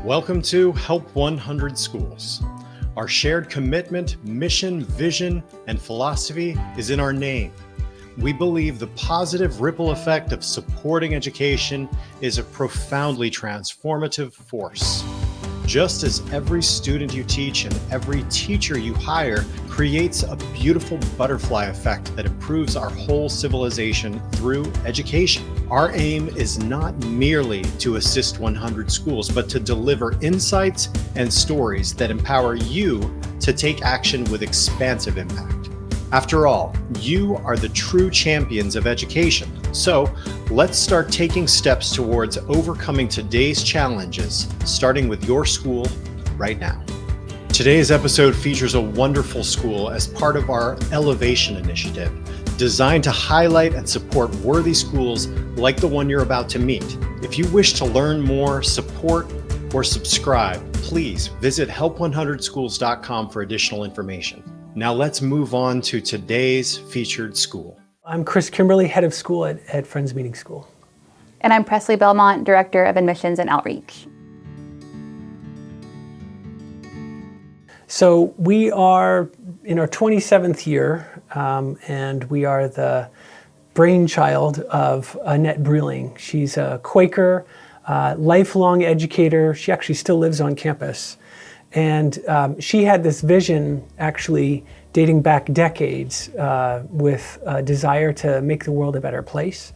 Welcome to Help 100 Schools. Our shared commitment, mission, vision, and philosophy is in our name. We believe the positive ripple effect of supporting education is a profoundly transformative force. Just as every student you teach and every teacher you hire creates a beautiful butterfly effect that improves our whole civilization through education. Our aim is not merely to assist 100 schools, but to deliver insights and stories that empower you to take action with expansive impact. After all, you are the true champions of education. So let's start taking steps towards overcoming today's challenges, starting with your school right now. Today's episode features a wonderful school as part of our Elevation Initiative, designed to highlight and support worthy schools like the one you're about to meet. If you wish to learn more, support, or subscribe, please visit help100schools.com for additional information. Now let's move on to today's featured school. I'm Kimberly, head of school at Friends Meeting School. And I'm Presley Belmont, Director of Admissions and Outreach. So we are in our 27th year, and we are the brainchild of Annette Breling. She's a Quaker, lifelong educator. She actually still lives on campus. And she had this vision, actually dating back decades, with a desire to make the world a better place,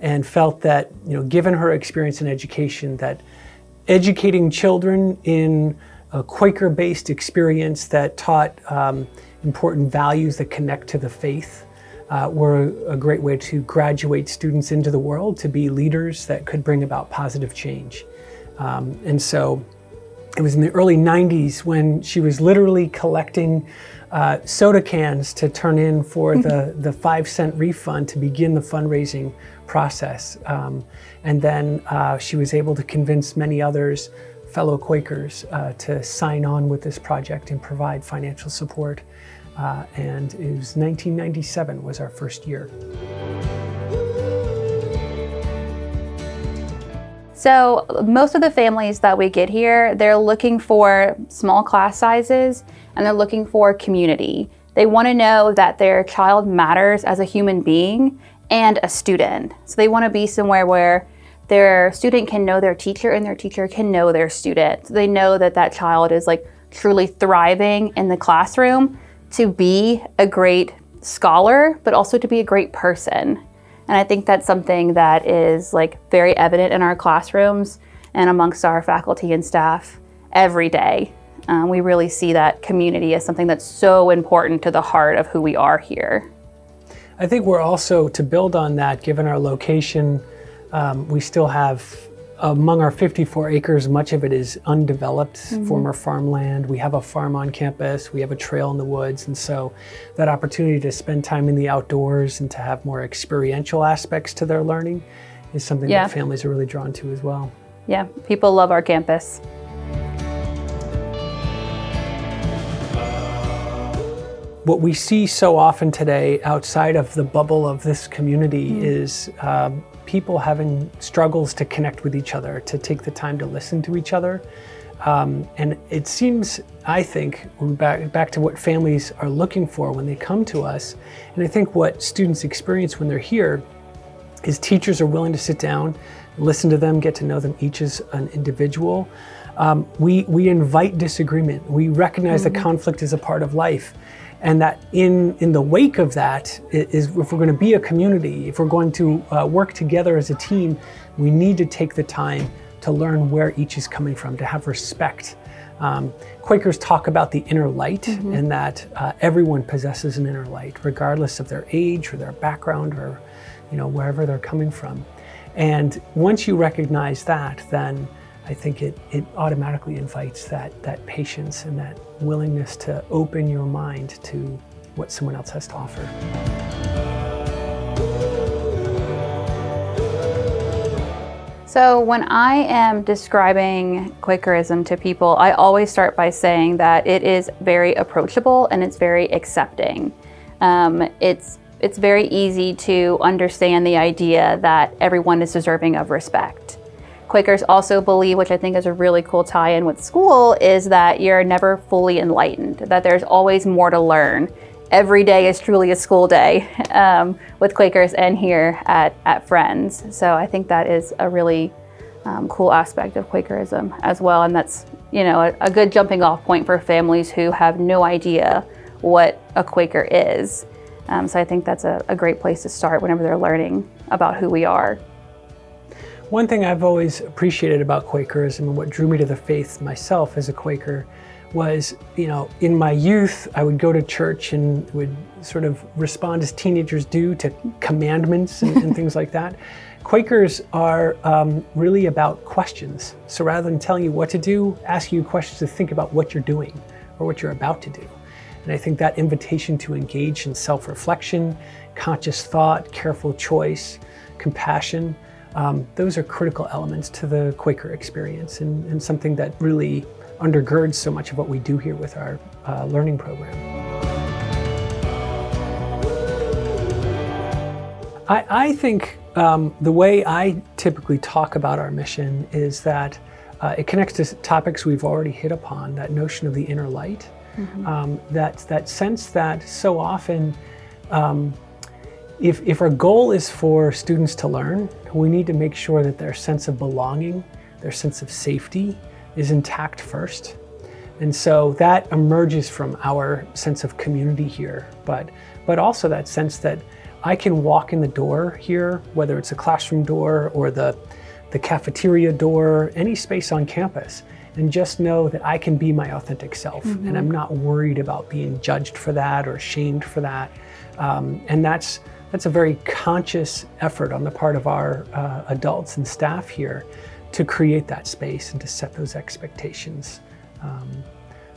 and felt that, given her experience in education, that educating children in a Quaker-based experience that taught important values that connect to the faith were a great way to graduate students into the world to be leaders that could bring about positive change. And so it was in the early 90s when she was literally collecting soda cans to turn in for the 5-cent refund to begin the fundraising process. And then she was able to convince many others, fellow Quakers, to sign on with this project and provide financial support. And it was 1997 was our first year. So most of the families that we get here, they're looking for small class sizes and they're looking for community. They want to know that their child matters as a human being and a student. So they want to be somewhere where their student can know their teacher and their teacher can know their student. So they know that that child is truly thriving in the classroom to be a great scholar, but also to be a great person. And I think that's something that is very evident in our classrooms and amongst our faculty and staff every day. We really see that community as something that's so important to the heart of who we are here. I think we're also, to build on that, given our location, we still have, among our 54 acres, much of it is undeveloped, former farmland. We have a farm on campus, we have a trail in the woods, and so that opportunity to spend time in the outdoors and to have more experiential aspects to their learning is something that families are really drawn to as well. Yeah, people love our campus. What we see so often today outside of the bubble of this community is people having struggles to connect with each other, to take the time to listen to each other. And it seems, I think, back to what families are looking for when they come to us, and I think what students experience when they're here is teachers are willing to sit down, listen to them, get to know them each as an individual. We invite disagreement. We recognize that conflict is a part of life. And that in the wake of that is, if we're going to be a community, if we're going to work together as a team, we need to take the time to learn where each is coming from, to have respect. Quakers talk about the inner light and that everyone possesses an inner light, regardless of their age or their background or wherever they're coming from. And once you recognize that, then I think it automatically invites that patience and that willingness to open your mind to what someone else has to offer. So when I am describing Quakerism to people, I always start by saying that it is very approachable and it's very accepting. It's very easy to understand the idea that everyone is deserving of respect. Quakers also believe, which I think is a really cool tie-in with school, is that you're never fully enlightened, that there's always more to learn. Every day is truly a school day with Quakers and here at Friends. So I think that is a really cool aspect of Quakerism as well. And that's, a good jumping off point for families who have no idea what a Quaker is. So I think that's a great place to start whenever they're learning about who we are. One thing I've always appreciated about Quakerism and what drew me to the faith myself as a Quaker was, in my youth, I would go to church and would sort of respond as teenagers do to commandments and things like that. Quakers are really about questions. So rather than telling you what to do, ask you questions to think about what you're doing or what you're about to do. And I think that invitation to engage in self-reflection, conscious thought, careful choice, compassion, those are critical elements to the Quaker experience and something that really undergirds so much of what we do here with our learning program. I think the way I typically talk about our mission is that it connects to topics we've already hit upon, that notion of the inner light, that sense that so often if our goal is for students to learn, we need to make sure that their sense of belonging, their sense of safety is intact first. And so that emerges from our sense of community here, but also that sense that I can walk in the door here, whether it's a classroom door or the cafeteria door, any space on campus, and just know that I can be my authentic self. And I'm not worried about being judged for that or shamed for that. And that's a very conscious effort on the part of our adults and staff here to create that space and to set those expectations.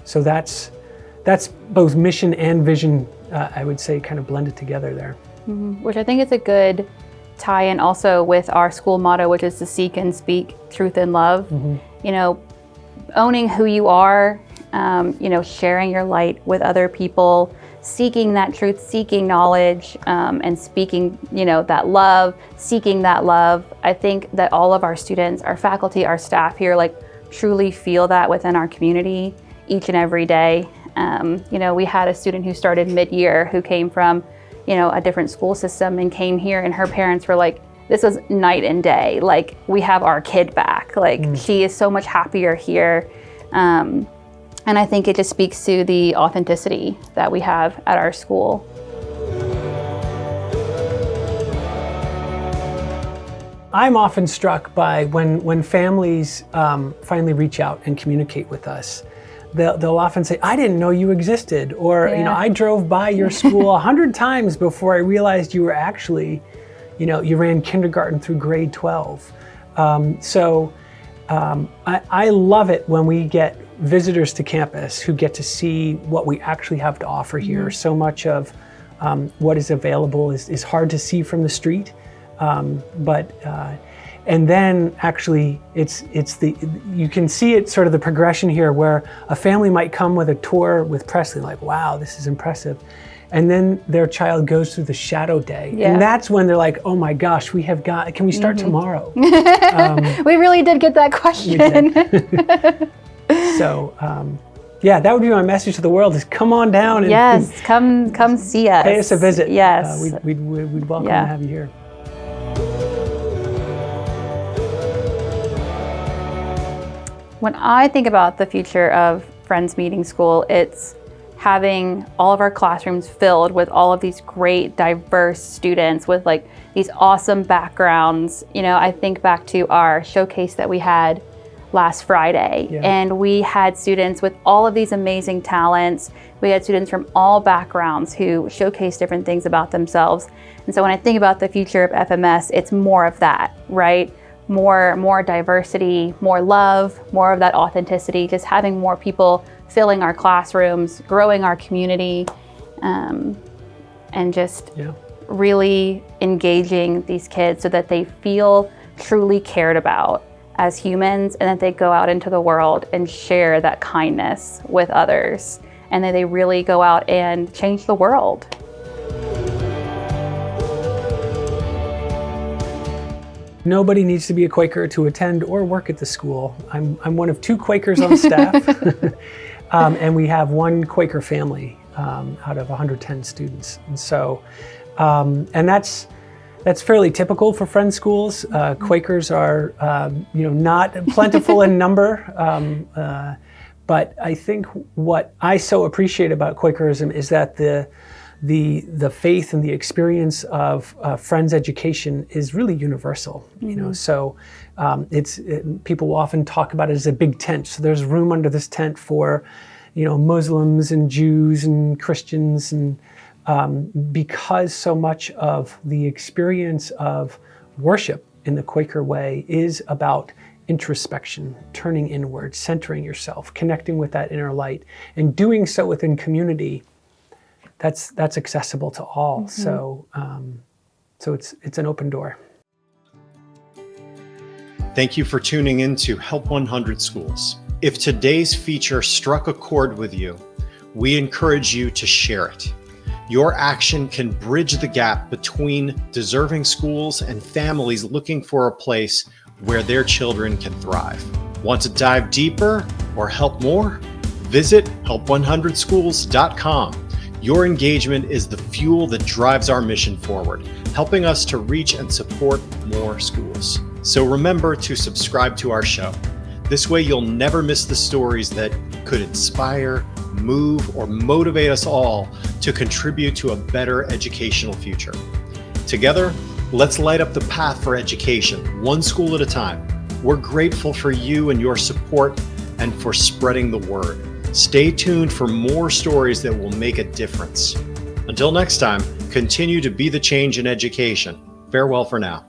So that's both mission and vision, I would say, kind of blended together there. Which I think is a good tie-in also with our school motto, which is to seek and speak truth in love. Owning who you are, sharing your light with other people, seeking that truth, seeking knowledge, and speaking, that love, seeking that love. I think that all of our students, our faculty, our staff here, truly feel that within our community each and every day. We had a student who started mid-year who came from, a different school system and came here, and her parents were like, this was night and day. We have our kid back. She is so much happier here. And I think it just speaks to the authenticity that we have at our school. I'm often struck by when families finally reach out and communicate with us. They'll often say, I didn't know you existed, or I drove by your school 100 times before I realized you were actually, you ran kindergarten through grade 12. I love it when we get visitors to campus who get to see what we actually have to offer here. So much of what is available is hard to see from the street, and then actually you can see it sort of the progression here where a family might come with a tour with Presley, wow, this is impressive. And then their child goes through the shadow day. Yeah. And that's when they're like, oh my gosh, can we start tomorrow? We really did get that question. So, that would be my message to the world is come on down. And come see us. Pay us a visit. Yes. We'd welcome to have you here. When I think about the future of Friends Meeting School, it's having all of our classrooms filled with all of these great, diverse students with these awesome backgrounds. I think back to our showcase that we had last Friday, and we had students with all of these amazing talents. We had students from all backgrounds who showcased different things about themselves. And so when I think about the future of FMS, it's more of that, right? More diversity, more love, more of that authenticity, just having more people filling our classrooms, growing our community, and just really engaging these kids so that they feel truly cared about as humans, and that they go out into the world and share that kindness with others, and that they really go out and change the world. Nobody needs to be a Quaker to attend or work at the school. I'm one of 2 Quakers on staff, and we have 1 Quaker family out of 110 students. And so, and that's fairly typical for Friends schools. Quakers are, not plentiful in number, but I think what I so appreciate about Quakerism is that the faith and the experience of Friends education is really universal. So people will often talk about it as a big tent. So there's room under this tent for, Muslims and Jews and Christians, and because so much of the experience of worship in the Quaker way is about introspection, turning inward, centering yourself, connecting with that inner light, and doing so within community. That's accessible to all. So it's an open door. Thank you for tuning in to Help 100 Schools. If today's feature struck a chord with you, we encourage you to share it. Your action can bridge the gap between deserving schools and families looking for a place where their children can thrive. Want to dive deeper or help more? Visit help100schools.com. Your engagement is the fuel that drives our mission forward, helping us to reach and support more schools. So remember to subscribe to our show. This way you'll never miss the stories that could inspire, move, or motivate us all to contribute to a better educational future. Together, let's light up the path for education, one school at a time. We're grateful for you and your support and for spreading the word. Stay tuned for more stories that will make a difference. Until next time, continue to be the change in education. Farewell for now.